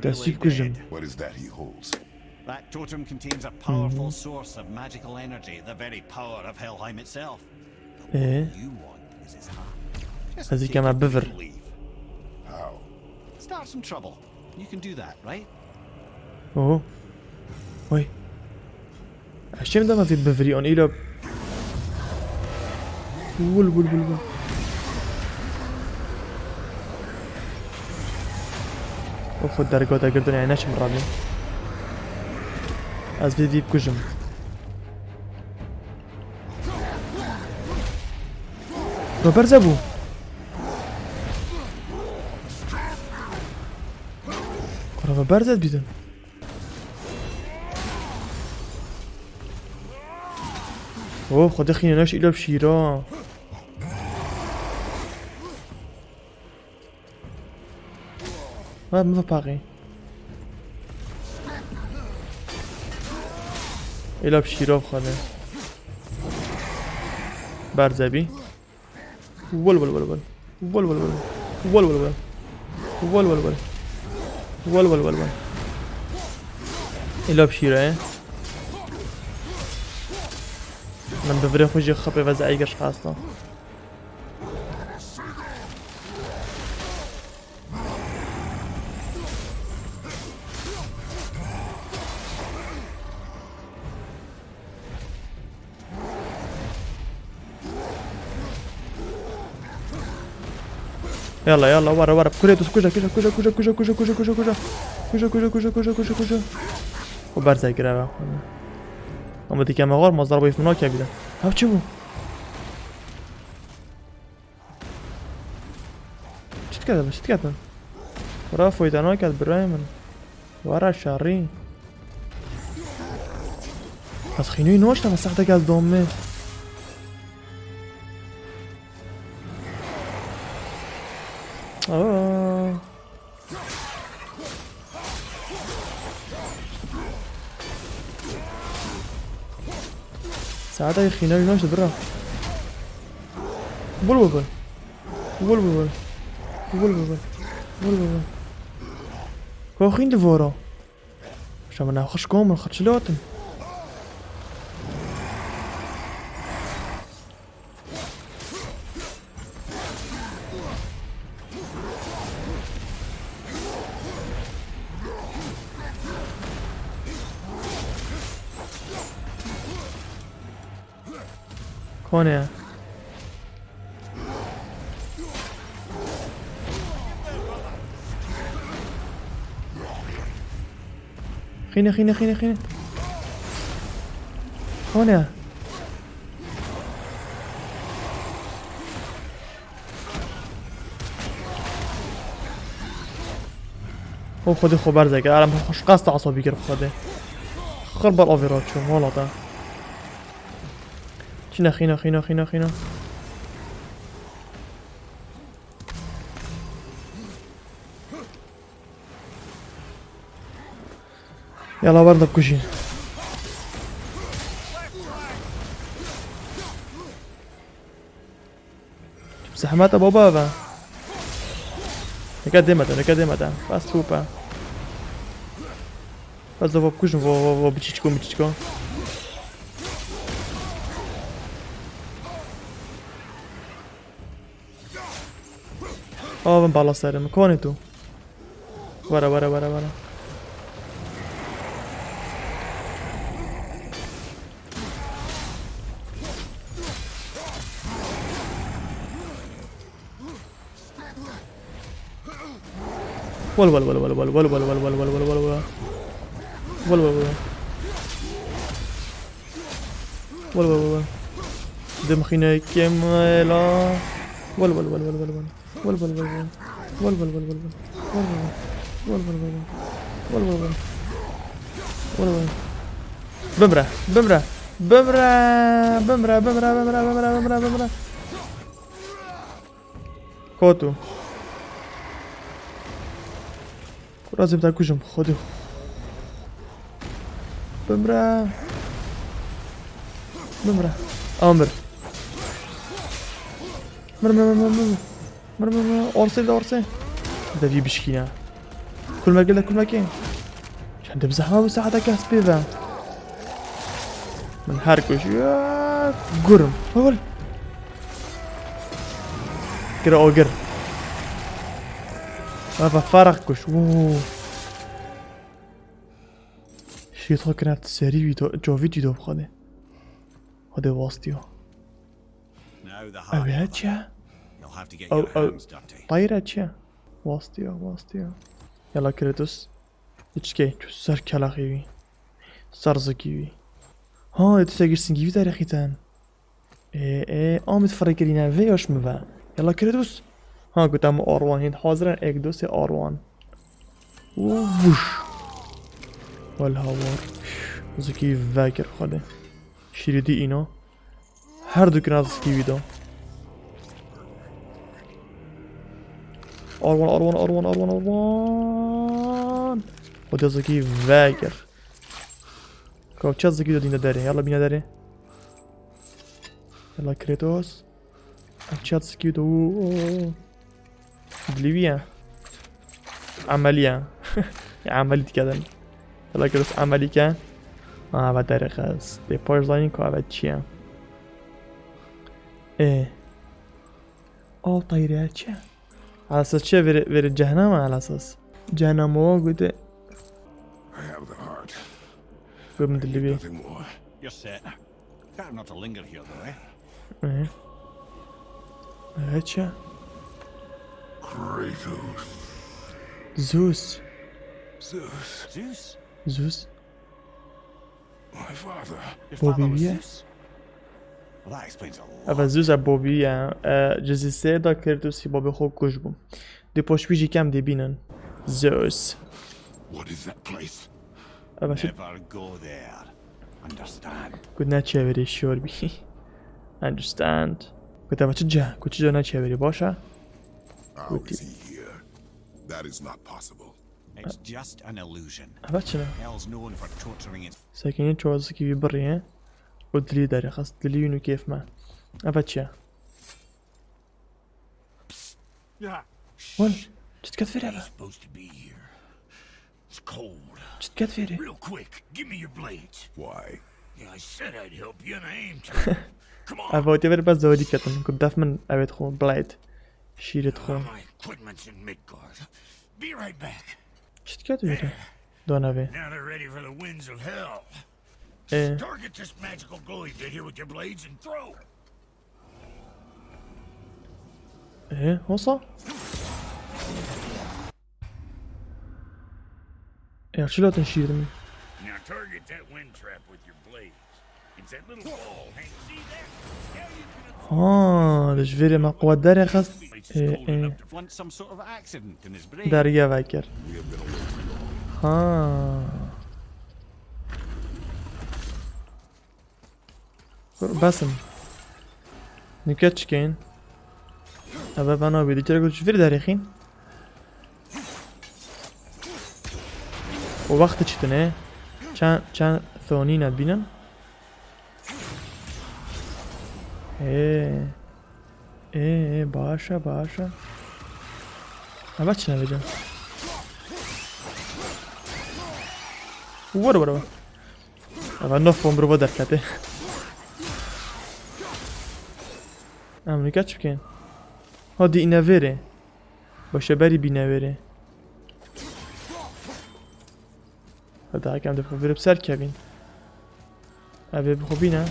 دستی بکشم. What is that he holds? That totem contains a powerful source of magical energy, the very power of Helheim itself. But Eh? what you want is his heart. Just از take اینکه من it بفر. and leave. How? Start some trouble. You can do that, right? اوه وای اش میدم از این بفری آن ایلا بول بول بول بول او خود درگاه دگردن یعنی نشم رابی از ویدی بکشم رو برزه بو رو برزه بیدن اوه خدا خیلی ناش ایلا بشیرا ما باقی ایلا بشیرا بخوانه برزبی ول ول ول ول ول ول ول ول ول ول ول ول ول ول ول ول ایلا بشیره من بفري خوجي خبي وزعيقش خاصة يلا يلا ورا ورا كريتوس كوجا كوجا كوجا كوجا كوجا كوجا كوجا كوجا كوجا كوجا كوجا كوجا كوجا كوجا كوجا وبرزا يقرا اما دیگه مغار مازدار با ایفمنا که بیدن ها چی بو؟ چیت کرده باش؟ چیت کرده؟ برای فایدانا کرد برای من وارا شاری از خینوی نوشتم از سخته که از دامه آه ساعتها خيناري ناشط برا بول بول بول بول بول بول بول بول بول كوخين دفورا عشان ما ناخش كوم نخش لوتن كونيا خينا خينا خينا خينا كونيا هو خودي خبر زي كده انا مش قصد عصبي كده خدي خرب الاوفيرات شو مولطه خينا خينا خينا خينا خينا يلا برضه بكوشين زحمات ابو بابا نقدمت بس توبا بس دو بكوشين و بچيچكو من بالا سرم کنی تو ورا ورا ورا ورا ول ول ول ول ول ول ول ول ول ول ول ول ول ول ول ول دم خينا كمالا ول ول ول ول ول ول ول ول ول ول ول ول ول ول ول بمرة بمرة بمرة بمرة بمرة بمرة بمرة بمرة بمرة كوتو لازم تاكوشم خودي بمرة بمرة امر مر مر مر مر مر مر أرسل ده أرسل ده في بشكينا كل ما قلت كل ما كاين عندهم زحمة وساعة كاس بيفا من حركوش يا قرم هول كرا اوجر هذا فرقكش اوه شي تو كرافت سري فيديو جو فيديو بخده هذا واستيو Now the أبي hard هاتشا You'll have to get أو your أو hands dirty. طايرة هاتشا واستيو يلا كريتوس يتشكي سر كلاخيوي سر زكيوي ها يتساقير سنجيوي تاريخي تان آمد فريقرينا فيوش مفا يلا كريتوس ها قلت ام آروان هند حاضرن اك دو سي آروان ووش والهوار زكي فاكر خده شيريدي اينا هر دو كنا زكي ويدا آروان خده زكي فاكر كوكشات زكي دو داره يلا بينا داره يلا كريتوس كوكشات زكي دو دليبيا عملية عملي كذا يلا كريتوس عملي كان بعد داره خاص دي بارزاين كو بعد چيا طايرة چه على اساس چه وير جهنم على اساس جهنم هو قد I have the heart. قد من دليبيا Nothing more. You're set. Better not to linger here though, eh? چه Kratos. زوس Zeus. Zeus? My father. Your father was Bobby, Zeus? Well, that explains a lot. اول زوس بوبی جزی سه دا کرتوسی بابی خوب کش بوم دی پشت کم دی بینن زوس What is that place? اول شد Never go there. Understand? گود نچه بری شور بی understand گود اول چه جا نچه بری باشه How is he here? That is not possible. It's just an illusion. اول چه نه Hell's known for torturing its ساکنین چوازی که ببریه و دلی داره خواست دلیونو کیف ما اول چه ول چت کت فیره با Supposed to be here. It's cold. چت کت فیره Real quick, give me your blades. Why? Yeah, I said I'd help you and I aim to. Come on. اول تیبر بس زودی کتن کد دف من اوید خون بلاید شیرت خون My equipment's in Midgar. Be right back. چت کت فیره دون اوی Now they're ready for the winds of hell. Target this magical glowy bit here with your blades and throw. هوصا شلون تنشيرني Now target that wind trap with your blades. It's that little ball. Hank, see that? Now you can دش فيري ما قوة داري خاص once some sort of accident in his brain. داريا فاكر We have been away too long. باسم نكتش كاين أبا أنا بيدي ترى قلت شفير داريخين ووقت شتنه كان ثونين بينن باشا أبا شنو بيجن ورا أبا نفهم برو بدر كته نكتش كاين هادي اینا وره باشه بری بی نوره هدا کم دفعه وره بسر کبین اوه بخوبی نه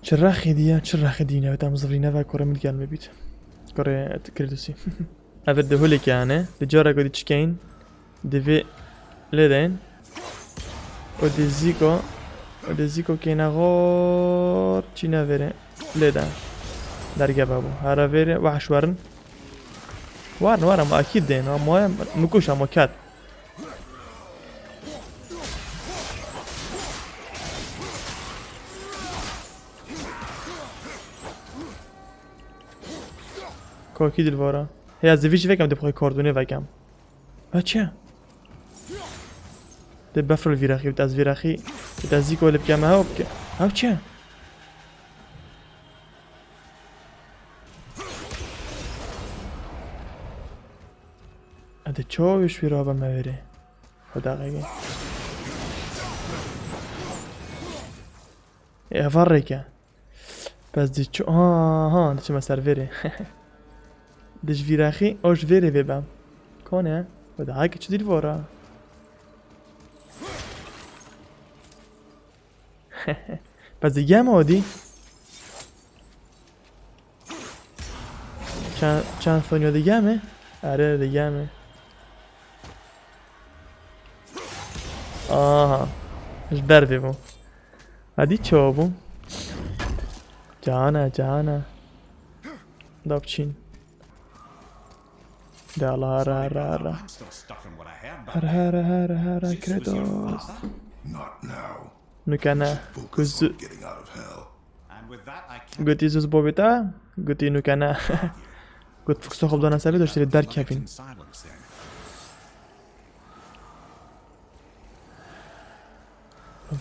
چه رخی دیه بتا مزفرینه و کاره مدگل مبید کاره کردوسی اوه ده هولی که هنه ده جاره گودی چکین ده وی لیدین و ده زیکو که نغار چی نوره ليدا درجة بابو هذا فيري وحش ورن ما أكيد دين ما نكوش ما كات كو أكيد الفورا هي از فيش فيكم دبخوي كوردوني فيكم هاتشا دب بفر الفيراخي بتاز فيراخي بتازيكو اللي بكام هاو بك هاتشا هذا تشوش في رابع موري خدا دقيقة يا فرقة بس دي تشو ها دي ما سيرفيري ديش فيراخي اوش فيري بيبام كونه ودا هاي كتش دير فورا بس دي جامعة دي چند ثانیه دیگه همه؟ آره دیگه همه آها اش برفی بون هدی چه بون؟ جانه داب چین دالا هره I'm still stuck on what I heard back هره کراتوس Not now. نوکنه Focus کزو on getting out of hell. and with that I can't گوتی زوز بابیتا گوتی نوکنه گوت فکسو خوب دانه سبی داشتی در کبین in silence then.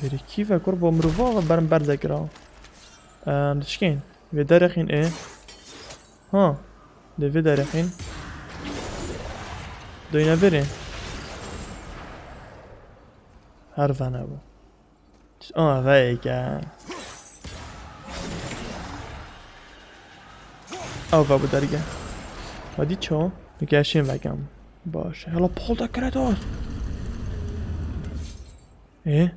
ویری کیفه کور با مروفا برم برزکرا دشکین وی درخین اه ها ده وی درخین دوینا برین هر فنه بو ویگه او بابو درگه ودی چو میگشیم وگم باشه هلا پول دا کراتوس اه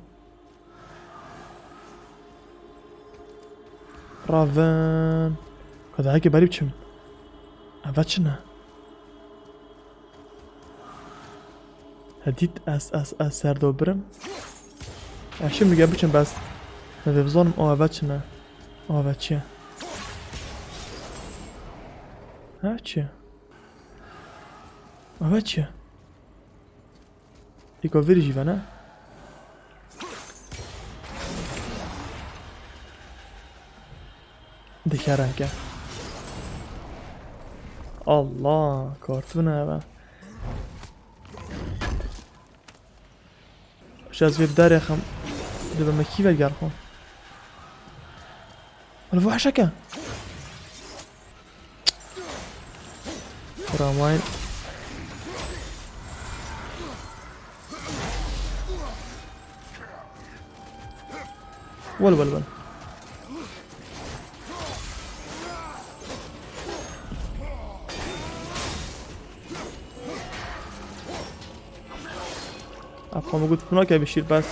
رافن كذا هيك بريب چم افتشنا هديت اس سردو برم اشم میگه بچم بس نبزانم او افتشنا او افتشیا افتشیا افتشیا دیگه ویری جیوانه دکرم که الله کارتونه با شاز ویب داری خم دو مکی بگر خون ولی وحشه که راماین ول ابقى موجود هناك يا بشير بس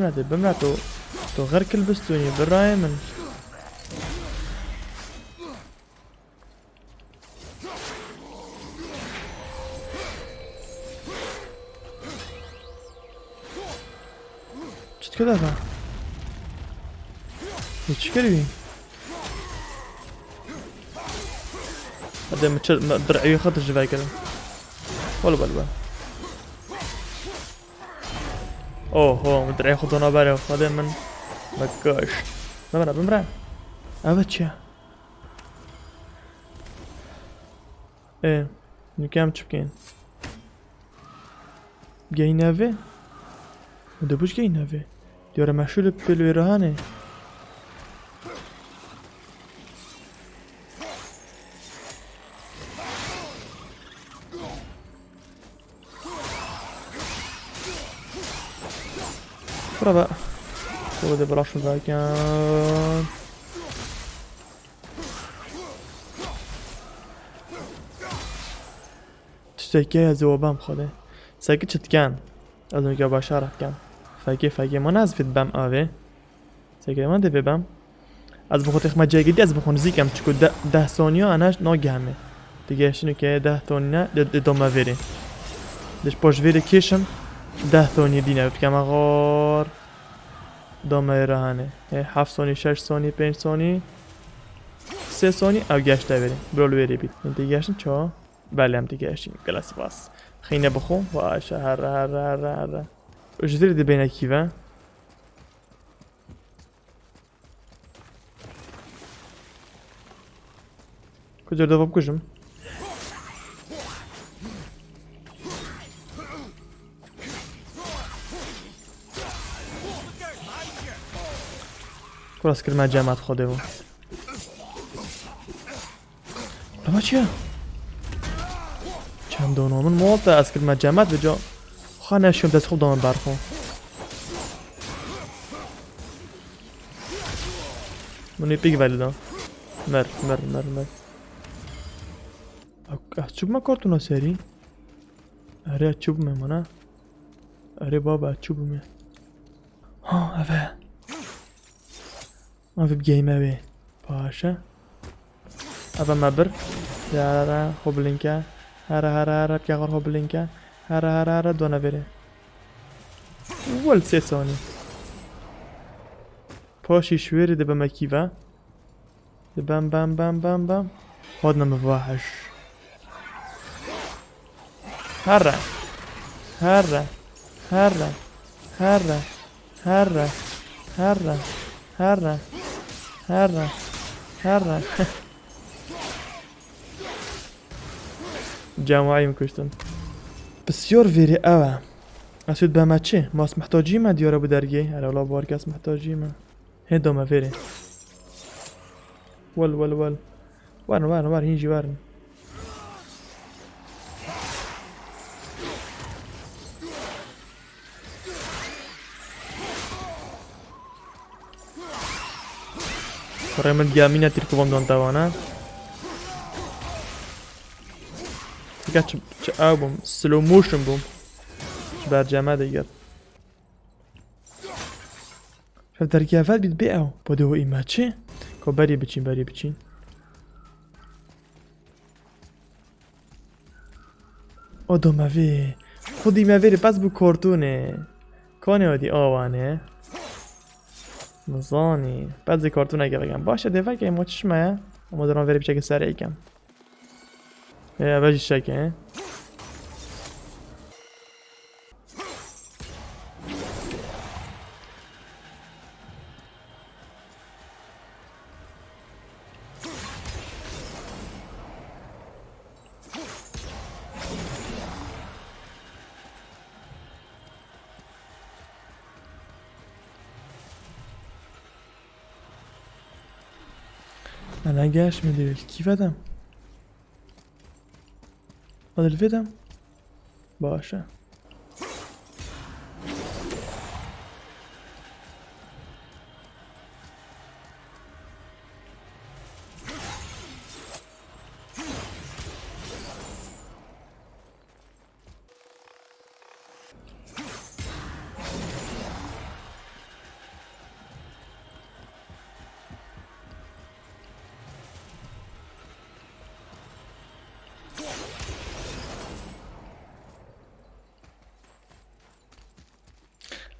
نه دبمنا تو غير كلبستوني بالراي من شت كذا فا يتشكري هذا درعي خط الجفاي كذا ولا اوه مدري خدونا بالي وخذين من مكاش بمرا ابتشا ايه نكام تشبكين جاي نافي ودبوش جاي نافي ديورا مشهور بالويرهاني برا هو ده براش مكان تشتكي زوبام خده ساكت شت كان لازم يجا باشارت كان فاكي ما نزفت بام اوه ساكت ما ده ببام از بخاطر ما جای جدی از بخون زیکم چکو 10 ثانیه اناش ناگهمه دیگه شنو که 10 ثانیه ادامه وری دش باش وری کشم 10 ثانیه دینه بکم اغار دامه رهانه 7 ثانیه 6 ثانیه 5 ثانیه 3 ثانیه او گشته بریم برو وری بید دیگه گشتن چا بله هم دیگه اشیم گلاس باس خینه بخون باشه هر اجدری دی بین کیوه کجا دوام کجم کلاس کرد جماعت خوده بود اما چیه؟ چند دانامن موقع از کرد جماعت به جا خانه شوم دست خوب دامن برخون منی پیگ ولی دام مر چوب ما کارتونا سری؟ اره چوب میمونه اره بابا چوب می ها اوه بگیم اوه باشه اوه مبر هره خوب لینکه هره بگه خوب لینکه هره دونه بره ول 3 ثانیه پاشی شویری ده به مکیوه ده بم هاد نمو وحش هره جماعی میکشتن بسیار ویری اوه اسود به ما چه؟ ماست محتاجیم دیاره بو درگی اولا بارکس محتاجیم هدامه ویری ول ورن هینجی ورن برای من گامینه ترکوبم دان توانه دیگه چه او بوم سلو موشن بوم چه برجمه دیگر شب درگی اول بید بی او باده و ایمه چه؟ که بری بچین آدم اوه خودی مویره پس بو کارتونه کانه آدی آوانه مزانی بعضی کارتون اگه بگم باشه دیوه که ما چشمه اما دارم وری بچه سر ایکم اولی شکه الان گشت میده کی بدم آدل بدم باشه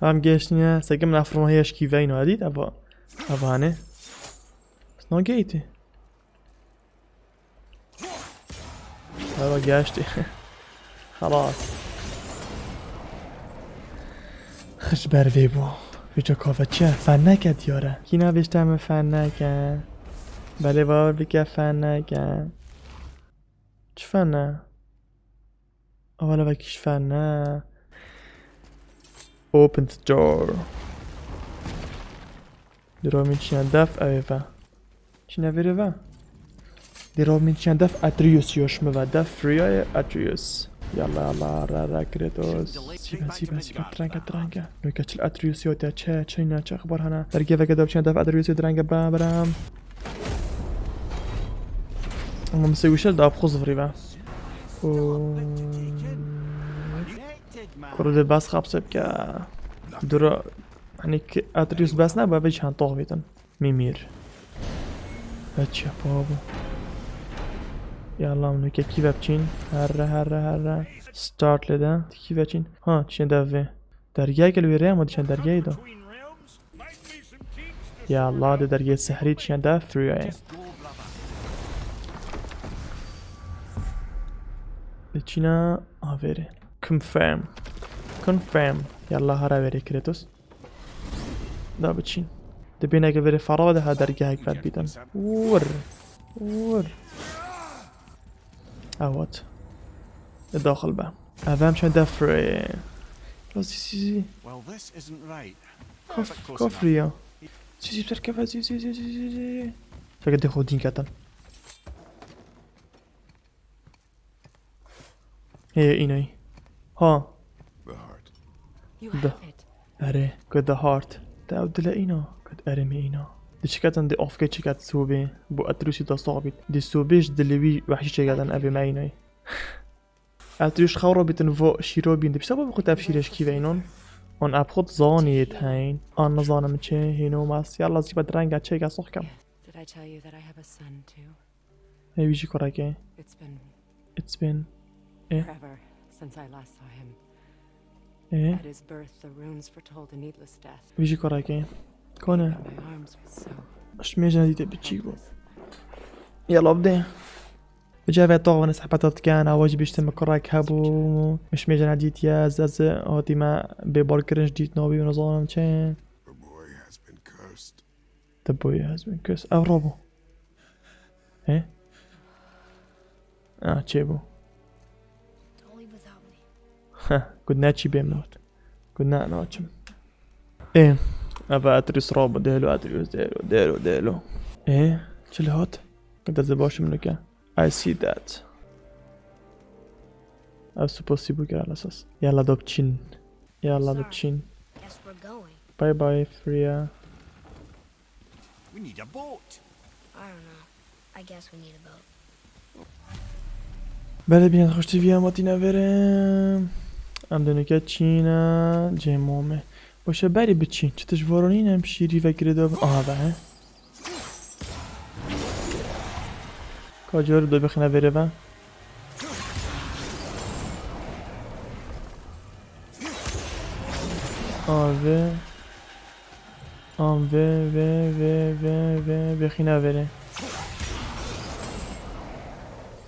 هم گشتنیه سگم نفرما هیش کیوه اینو عدید ابا هنه بس ناگیتی ابا گشتی خلاص خش بروی بو ویجا کافه چیه؟ فنکه دیاره کی نوشته همه فنکه بله بابا بگه فنکه چه فنه؟ اولا بکیش فنه Open the door. درا میچینن دف اوه چی نویره و؟ درا میچینن دف اتریوس یاشمه و دف فریای اتریوس یالا را کرێتۆس سیبا درەنگە نوی کەچل ئەتریوسیۆتە چه اینا چه خبر هەنا دەرگێڤەکە دەبچێن دەف ئەتریوسی درەنگە بابرام ئەمە مسەویشە دابخۆ زفری بە کوڕ باس خاپسە بکە درا يعني اتريوس بس نبا بيش هنطوغ بيتن ميمير هاتشا بابو يلا منو كيف بچين هره ستارت لده كيف بچين ها چين دفه درگاه که لوی ریم و چند درگاهی دا يلا ده درگاه سحری چند دف فریه دچينا افيري confirm يلا هرا فيري كريتوس دا بتشين دبينا كفيري فرادة هذا رجعك بعد بيتن ور اهوت الداخل بقى افهم شو دفري سي Well, this isn't right. كفريا سي بتركب سي فقد خودين كاتن هي إناي ها The heart. You The- have it. أري قد هارت تعود لإنا قد أرمينا دي شكاتن دي أوفكي شكات سوبي بو أتروسي دا صابت دي سوبيش دلوي وحشي شكاتن أبي معيناي أتروش خورو بيتن فو شيرو بين دي بسبب قد أفشيرش كي بينون on أبخد زانيت هين أنا زانم چه هينو ماس يلا زيبا درنگا چه گا صحكم Did I tell you that I have a son too? هي بيجي كوراكي It's been Eh? forever since I last saw him. إيه At his birth, the runes foretold a needless death. بيجي كوراكي كونه But my arms were so مش ميجا ديت بتشيبو helpless. يلا بدي بجاوة طاغة نسحبتات كان عواج بيشتم كراك هبو مش ميجا نديت يا زاز هاتي ما ببار كرنج ديت نوبي ونظام چه The boy has been cursed. The boy has been cursed او رابو ايه چه بو Don't leave without me. ها قلنا چي بيموت قلنا ناچم ايه ابا اتريس رابو ديلو اتريس ديلو ايه چه لهات قد زباش منك I see that او سوبوسي بوكر على اساس يلا دوبتشين يلا دوبتشين Guess we're going. باي باي فريا We need a boat. I don't know. I guess we need a boat. بله بيان خوش تيفيا ماتينا فرم ام دونكا تشينا جيمومه باشه بري بتشين چتش ورونين هم شيري فكر دو هذا کاجور دو بخنه بره با آوه و بخنه بره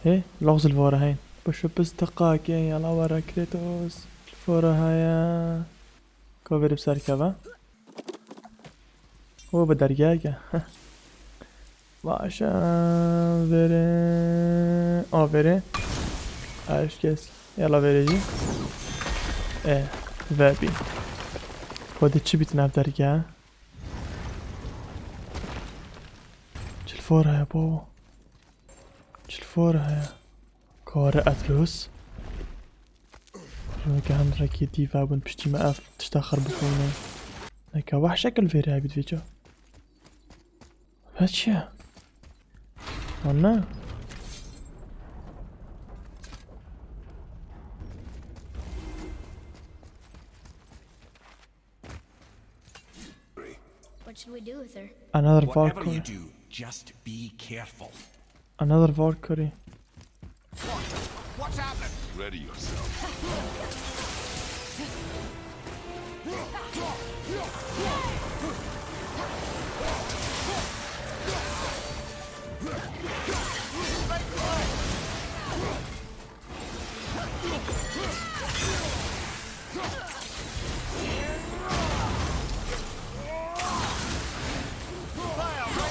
هی لغز الفاره هين بشو بس دقاق يلا ورا كريتوس الفاره هيا كوفر بسركبه هو بدرجاجه باشه بره بره اش کس يلا بريجي وابي خودت چی بیتنم درگه چه الفاره هيا بابا چه الفاره هيا کار اتروس شنو كان راكي ديفا بون بشتي ما اف تشتاخر بكونه هكا واحد شكل فيري هاي بتفيجا هاتشا والله What should we do with her? another Whatever you Valkyrie do, just be careful. another Valkyrie What's happening? Ready yourself.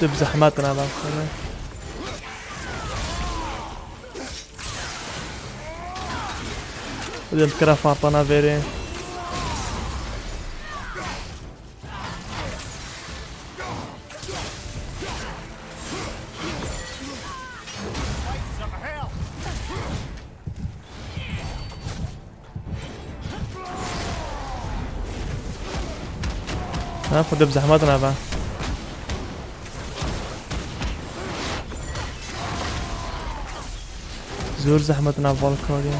تب زحماتنا بعد كده بدي اذكرها فاطمة فيري Some hell. ها خد بزحماتنا بعد زور زحمتنا فالكاريا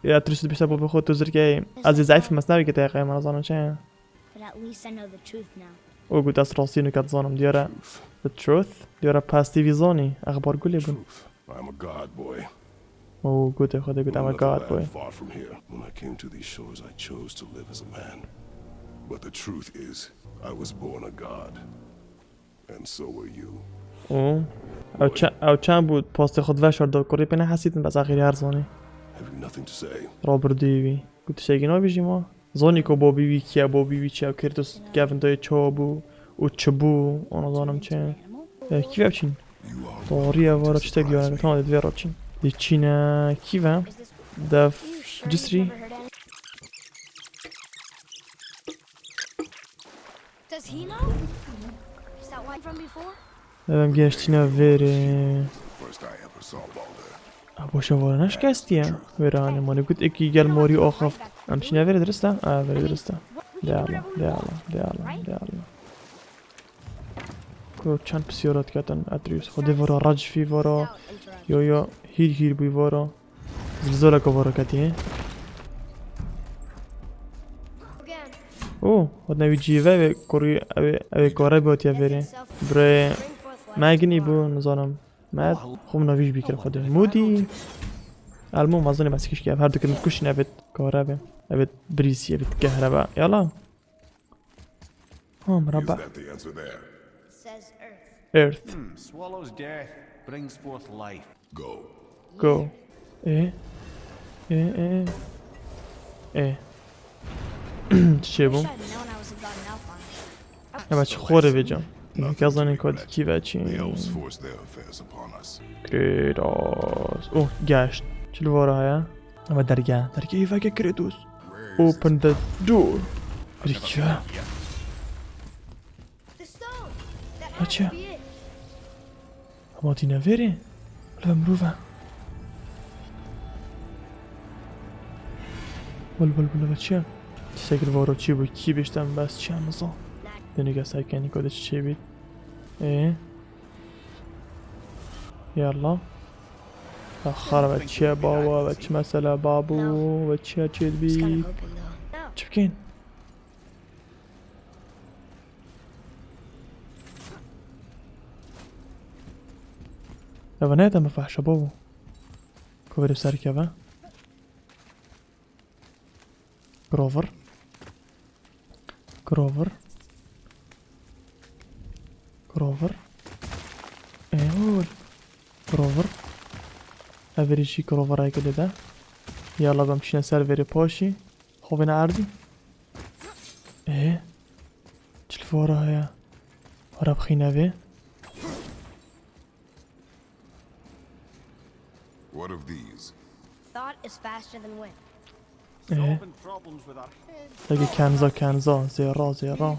یا ترسید بیشتر با خود تو زرگه از ضعیف مصنوی که دقیقه من ازانم چه But at least I know the truth now. او گوت از راستی نکات زانم دیاره the truth دیاره پاستی ویزانی اخبار گلی بون I'm a god boy. او گوت خود گوت I'm a god boy Far from here. When I came to these shores, I chose to live as a man. But the truth is, I was born a god. And so were you. او چند بود پاست خود وشار دو کری پنه حسیدن بس آخری هر زانی Have you nothing to say? رابر دیوی گوت شیگی نا بیجی ما زانی که با بیوی کیا با بیوی چیا و کرتوس گفن دای چا بو و چه بو آنا زانم چه کی بچین طاریه وارا چه تگیانه تمام دوی را چین دی چینه کی و دف جسری Does he know? Is that why from before? دم گشتینه ویره First I ever saw Balder. باشه وارا نشکستیه ویره هانه مانه گوت اکی گل موری آخفت همچینه ویره درسته؟ ویره درسته دیالا کو چند بسیارات کتن ادریوس خودی وارا رج فی وارا یا هیر بی وارا زلزاله که وارا کتیه او خود نوی جیوه و کاری اوی کاره باید یا ویره برای مگنی بو نظارم مد خوب نویش بیکر خوده مودی المهم مازنی بس کش که هر دو که کشین اوید کاره به اوید بریسی اوید گهره با یالا مربع Is that the answer there? It says Earth. earth Swallows death, brings forth life. Go. چه بون؟ Wish I'd known I was a god in Alphonse. نه بچه خوره بجام که از آن کاد کی بچی The elves forced their affairs upon us. کریتوس اوه گشت چلو واره های؟ اما درگه ایوه که کریتوس open the door بریکه The stone! That بچه has to be it. اما دینه ویره ولی مروفه بل بچه شکل وارو چی بود کی بشتم بس چه همزا دنگه سکنی کدش چی بید یالا اخر بچه بابا بچه مسئله بابو بچه چید Just بید kinda hoping though. No. چی بکن اوه نه دم فحشه بابو که بریم سر که اوه گروور اول گروور اوری چی گروور های کلی ده یالا بمشینه سر وری پاشی خوبه نه اردی چل فوره های وره بخینه وی What of these? Thought is faster than wind. Solving problems with our heads. لگه کنزا زیرا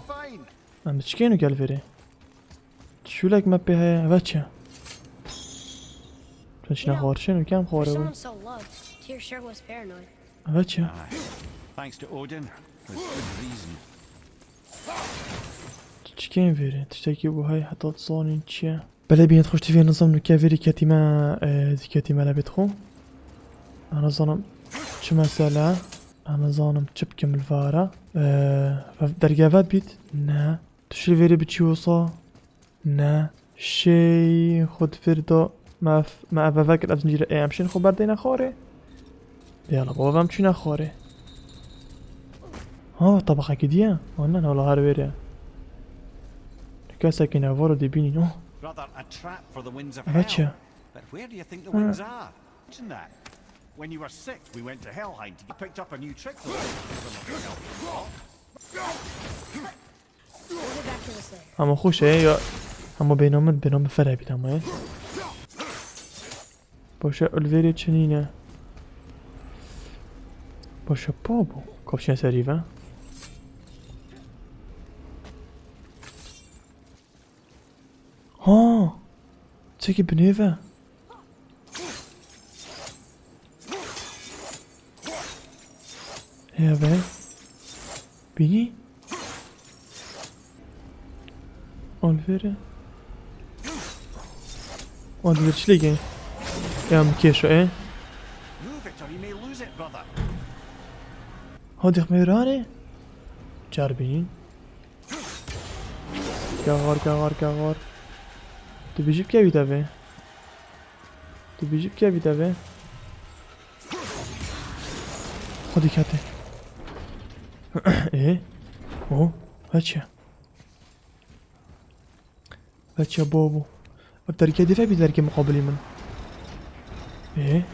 Fine. ام چی کنو گل وری شو لگ مپی های اوه چه چنچینه خورشن کم For خوره بود someone so loved, Tyr sure was paranoid. اوه چه Thanks to Odin, with good reason. چی کن ویره تشتاکی بو های حتی تصانین چیه بله بیاد خوش تیوی نظام نکه ویری کتیمه لبید خو انا ظانم چه مسئله انا ظانم چه بکم الواره درگاوت بید نه تشتری ویری بچی وصا نه شی خود فردا ما فکر از نجیره امشین خو برده نخوره بیالا بابا هم چی نخوره طبقه که دیه نه ولا هر ویره نکه ساکنه وارو دی بینی نه Rather a trap for the winds of Gotcha. hell. But where do you think the winds are? Imagine that. When you were sick, we went to Helheim to get picked up a new trick for us. We'll get back to this later. اما خوشه یا اما بینام فره بید اما باشه الویری چنینه باشه بابو کافشن سریوه چه که بنیوه هیوه بینی الویره الویر چی لیگه یا مکیشو Move it or you may lose it. it, brother. هادي خميراني جربين كغار تو بيجيب كيف يتابع خدي كاتي ايه اوه هاتشا بابو التركية دفاع بتركي مقابلي من ايه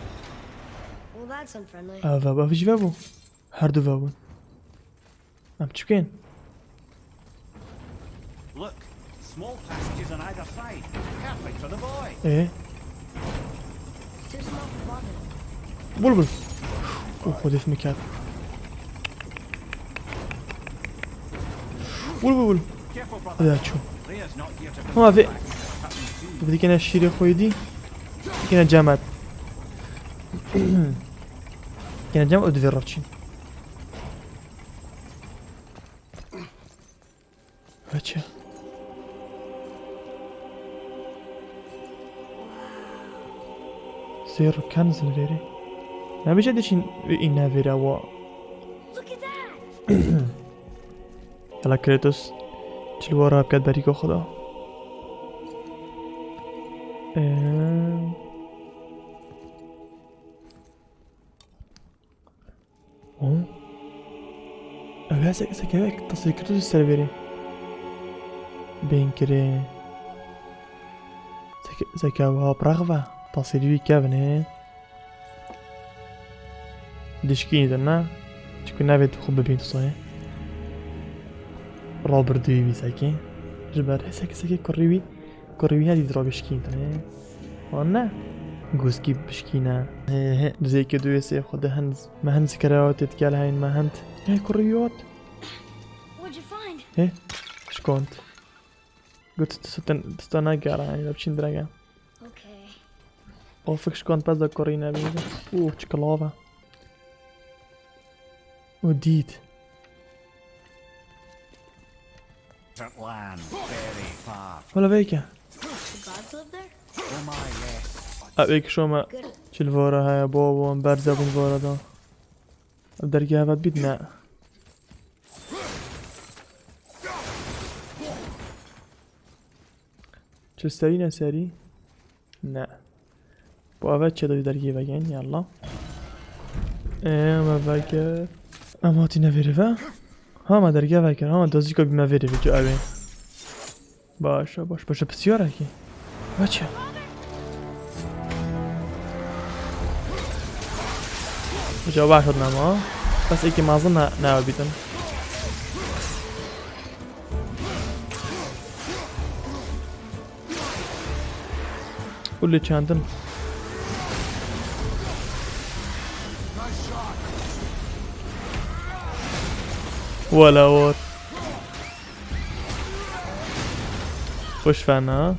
Well, that's unfriendly. فابو فيش فابو هردو فابو عم تشكين Look, small passages on either side. Perfect for the boy. ايه Too small for Bobby. بلبل اوه خدي في مكان بلبل Careful, brother. هذا شو Leah's not here to ما في bring you back. بدي كنا الشيري خوي دي كنا جامد كنا جامد ودي راتشين هاتشا زيرو كنز فيري ما بيجي شيء إنها فيري أوا Look at that! يلا كريتوس تلو وراه بكات بريكو خدا اوه اوه سكاك تصير كريتوس السيرفيري بين كري زكاوها برغبة تصير بي كابنه دشكيني دنا تكون نابت خوب ببين تصاي روبرت دوي ساكي جبر ساكي كوريوي هادي درو بشكين تاني وانا گوسکی بشکینه زي كدو يسيف خد هنز ما هنز كراوات تتقال هاين ما هنت هاي كوريوات What'd you find? ايه اش كنت قلت تستنى قارا يعني لابشين دراجة Okay. او فكش كنت بس دا كورينا بيزا اوه شكلافا وديت Different land, very far. ولا بيكا The gods live there? Oh my, yes. ابيك شو ما Good. شلفورا هاي بابا مبرزة بنفورا دا الدرجة هاد بدنا شو سرينا سري لا بابا چه دوی درگی بگن یالا ما بکر اما تی نویره ها ما درگی بکر ها ما دازی که بیمه ویره بجا اوی باشه بسیاره که بچه بجا واحد نما بس ایکی مازن ناو بیتن قولي چندن ولا وات خوش فنا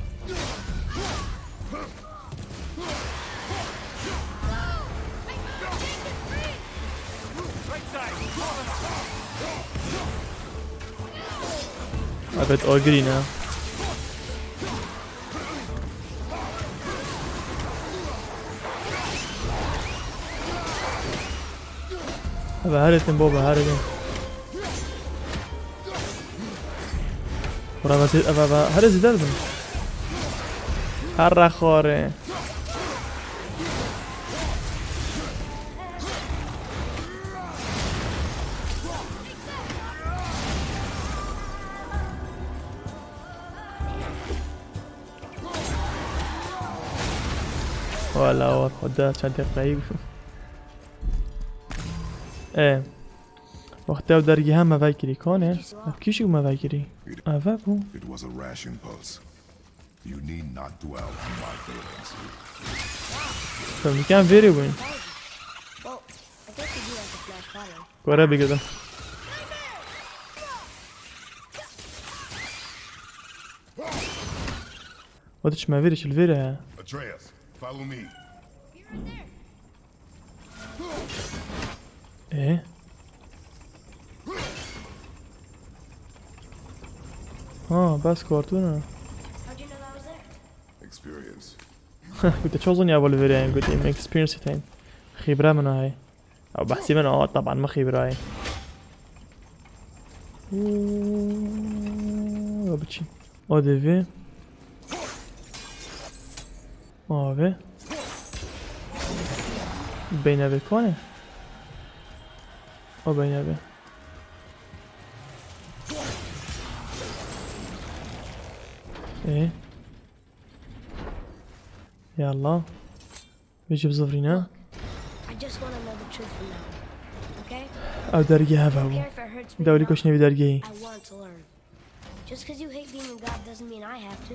ابد آگرینه هرتن بابا هرتن برا وزید هر زیده بدم هر رخاره والا اور خدا چند دقیقه ايه وقت او درگی هم موکری کنه کیشو موکری اوه بو It was a rash impulse. You need not dwell on my failings. فمیکن ویری بوین Well, I guess you do like to smash pottery. گوره بگیدم ودش ما ویریش الویره ها Atreus, follow me. ايه بس كارتونه How'd you know I was there? Experience. قلت شو ظني اول فيديو قلت ام اكسبيرينس تايم خبره من هاي او بحسي من طبعا مخي براي بچی آدوه آوه بینه کنه او بینه ايه يلا بيجي بظفرينا I just want to know the truth from now. Okay? او درجي I هفا don't هو care if it hurts me. دولي or not. كوش نبي درجي I want to learn. Just because you hate being a god doesn't mean I have to.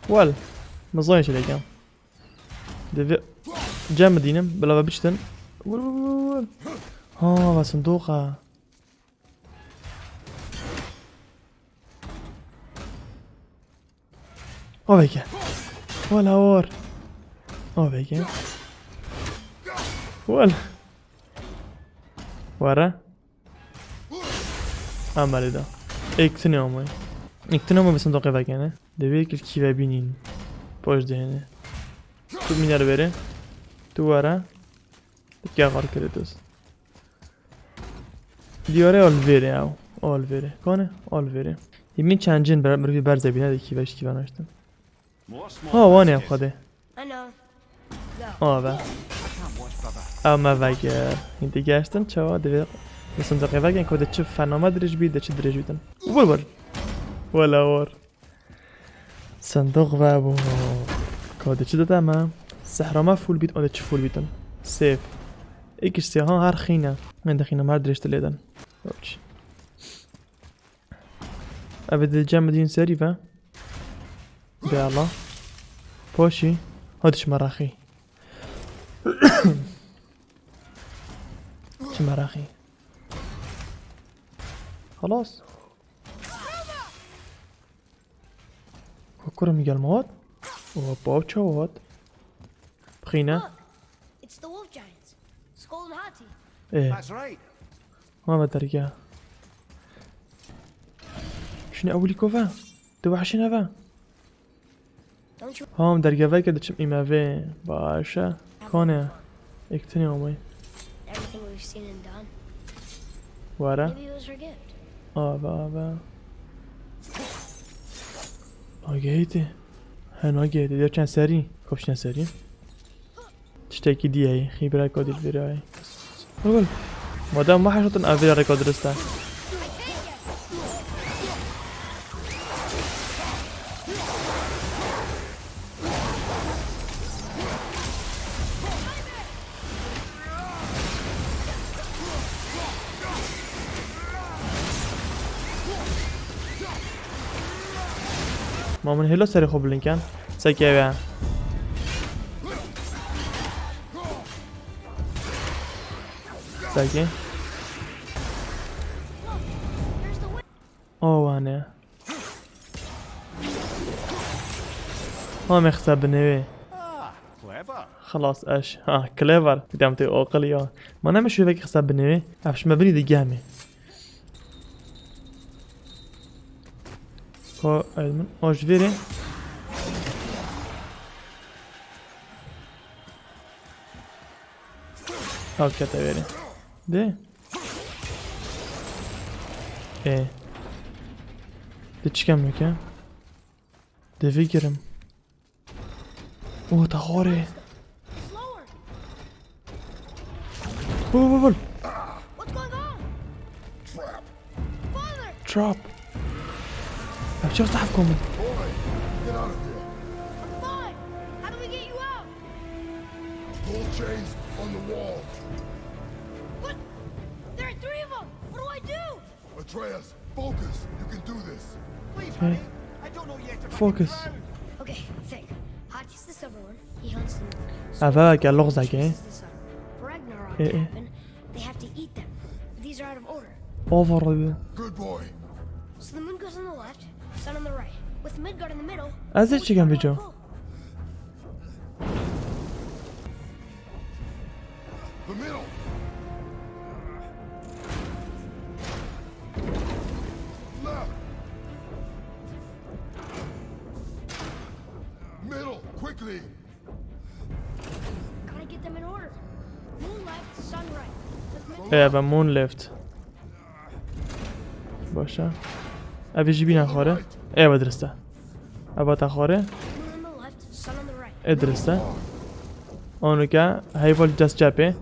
وال مظاهرش لكم دفع جام دينم بلا ببشتن ول ها صندوقه او بيكا ولا اور او بيكا ولا ورا عمل ده اكتنامه اكتنامه بصندوق بكنه دبيك الكيفه بينين باش دهنه تو مينار بره تو ورا بتجا غار كريتوس دیاره آلویره او آلویره کنه آلویره یمین چند جن بروی بر زبینه دیگه کیوش کیوه ناشتم More small ها وانه هم messages. خواده I know. Go. آوه I can't watch, brother. اما وگر این دیگه اشتن چوا دوی صندوقی وگن که ده چه فنامه درش بید ده چه درش بیدن بول ولا ور صندوق و بو که ده چه داده ما سحرامه فول بید آده چه فول بیدن سیف ایکش سیاه هر خینه من دخینه هر درش تلیدن اوچ ابد الجامد دين سريفة يلا بوشي هادش مراخي شو مراخي خلاص كوكورة ميجال موت وباوتشا وات بخينا Look, it's the wolf giants. Skull and Hati. ايه That's right. ما بدرجة شنو اولي كوفا توحشين هذا Don't you هم درجة فاي كده شم إمافي باشا كونه اكتني أمي everything we've seen and done? ورا Maybe it was her gift. آبا ناگهیتی ناگهیتی دیر چند سری خب چند سری تشتاكي دي هي خيبرا كودي الفيراي قول مادام ما حشوتن افيرا ريكود رستا ما من هلا سري خوب لينكان سكيبا ساكي There's the اوه انا ما مخسب نوي Ah, clever. خلاص اش ها كليفر قدامتي اوقليا ما انا مش فيك حساب بنوي عفش مبني دي جامي كو ايمن اوش فيري هاو كتا فيري دي ايه دي تشكم لك دي فيكرم اوه تخوري slower. بول What's going on? Trap. Father! تراب ابشر صحفكم Boy, get out of here. I'm fine. How do we get you out? Pull chains on the wall. But there are three of them. What do I do? Atreus, focus. You can do this. Please, honey. I don't know yet. Focus. Okay, think. Hati's the silver one. He hunts them. هذاك اللغزك This ايه is the sun. For Ragnarok Eh, to eh. happen, they have to eat them. But these are out of order. اوفر Good boy. So the moon goes on the left, sun on the right. With Midgard in the middle. از which چی کم one do I بیجا pull? The middle. Left. Middle, quickly. و مون لفت باشه اوی جیبی نخواره و درسته اوه تخواره Moon on the left, sun on the right. درسته آنو که هیوال دست جبه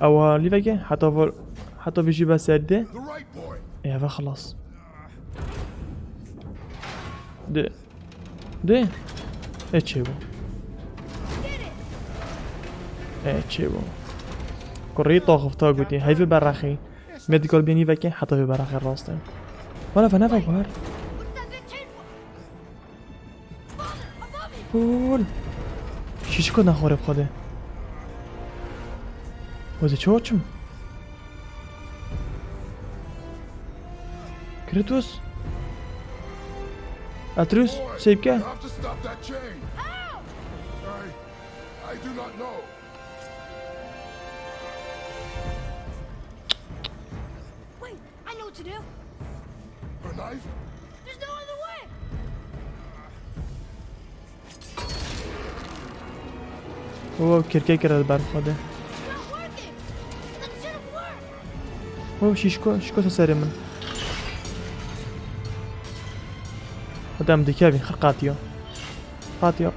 اوه لیوه که حتی ویجی بس ده The right boy. اوه خلاص ده چه بو چه بو كوري طاقف تاقوتي هاي في براخي ميديكال بيني فاكي حتى في براخي الراستين ولا فانا فاكوار قول شيش كنا خوري بخده وزي چوچم كريتوس اتروس سيبكا You have to stop that chain. I do not know. Wait, I know what to do. Her knife? There's no other way. هو كركي كرا البار خده It's not working. That shouldn't work. هو شيشكو سسري من قدام ديكابي قاتيو قاتيو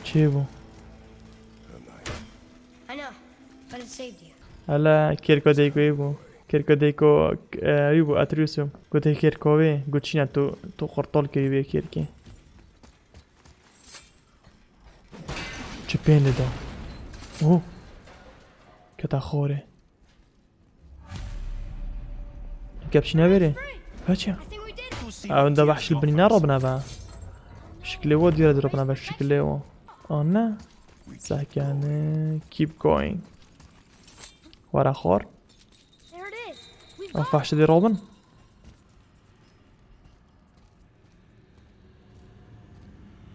چه بو I know, but it saved you. هلا كيركو ديكو يبو كيركو ديكو يبو اتريوسو قلت كيركوي قلت شينا تو قرطول كيبي كيركي چه بين دا اوه كتا خوري كابش نبري هاتشا I think we did. Go see او what ده tears وحش drop البنينا from ربنا بقى شكلي ود يرد ربنا بقى شكلي و انا ساكن keep going ورا خور There it is. We've او got فحش دي روبن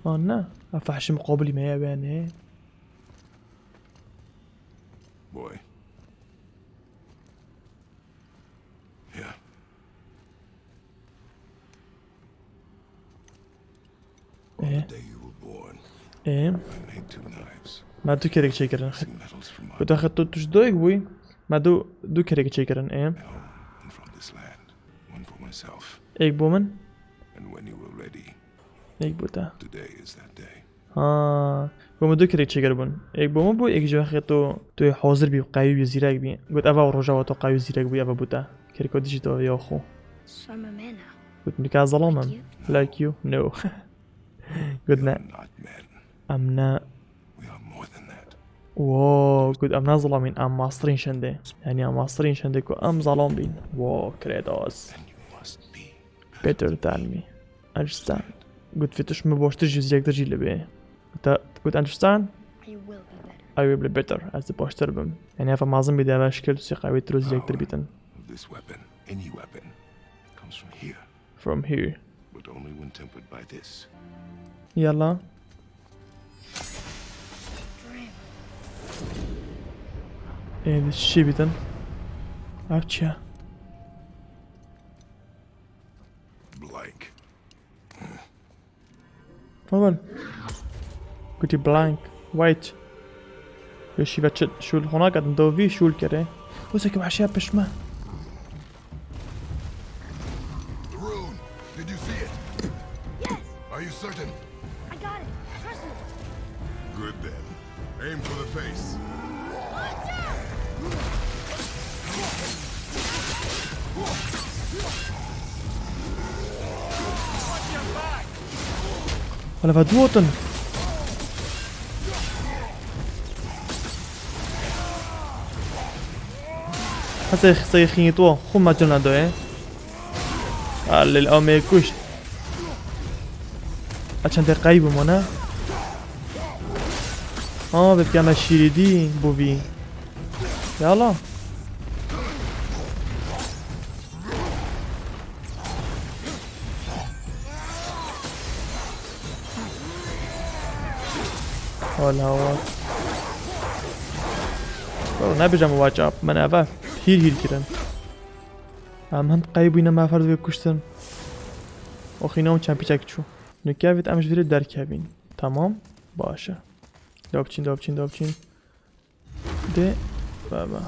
انا فحش مقابلي ما يبان Boy. Yeah. On Eh? the day you were born, ايه I made two knives. ما دو كريك شكرا Some metals from my كنت اخذت توش دويك بوي ما دو كريك شكرا ايه home and from this land. One for myself. ايك بومن And when you were ready, ايك بوتا today is that day. بوم دو كريك شكرا بون ايك بومن بو ايك جو اخذتو تو حاضر بي قايو بي زيراك بي قلت افا ورجا تو قايو زيراك بي افا بوتا كريكو ديجيتو يا اخو So I'm a man now. قلت نكا ظلامم like you no قلنا We're not men. I'm not We are more than that. واو قلت I'm not ظلامين I'm ماسترين شنده يعني I'm ماسترين شنده كو I'm ظلام بين واو كريتوس And you must be better than me understand قلت فيتش مبوشتر جزيك درجي لبي قلت understand I will be better. I will be better as the بوشتر بم يعني هفا معظم بيدا باشكل تسيقا ويترو زيك تربيتن of this weapon, any weapon, comes from here, from here but only when tempered by this. يلا ايه دي الشي بيتن عبتشا Blank. فول قلتي بلانك وايت يوشي باتشت شول هناك قد ندوفي شول كره وزك وحشيها بشمه The rune. Did you see it? Yes, Are you certain? I got it. Trust me. Good then. Aim for the face. ولا فدوتن هسه سيخيني تو خو ما جلنا دو ايه للأمي كوش عشان تقايبو منا ببكي انا شيريدي بوفي يلا والهواك نبجم واجب من اوه هیر کرن هم قایبو اینا مفرد به کشتن آخه اینا اون چمپی چک چو نکه وید امش ویره در کبین تمام باشه دابچین ده بابا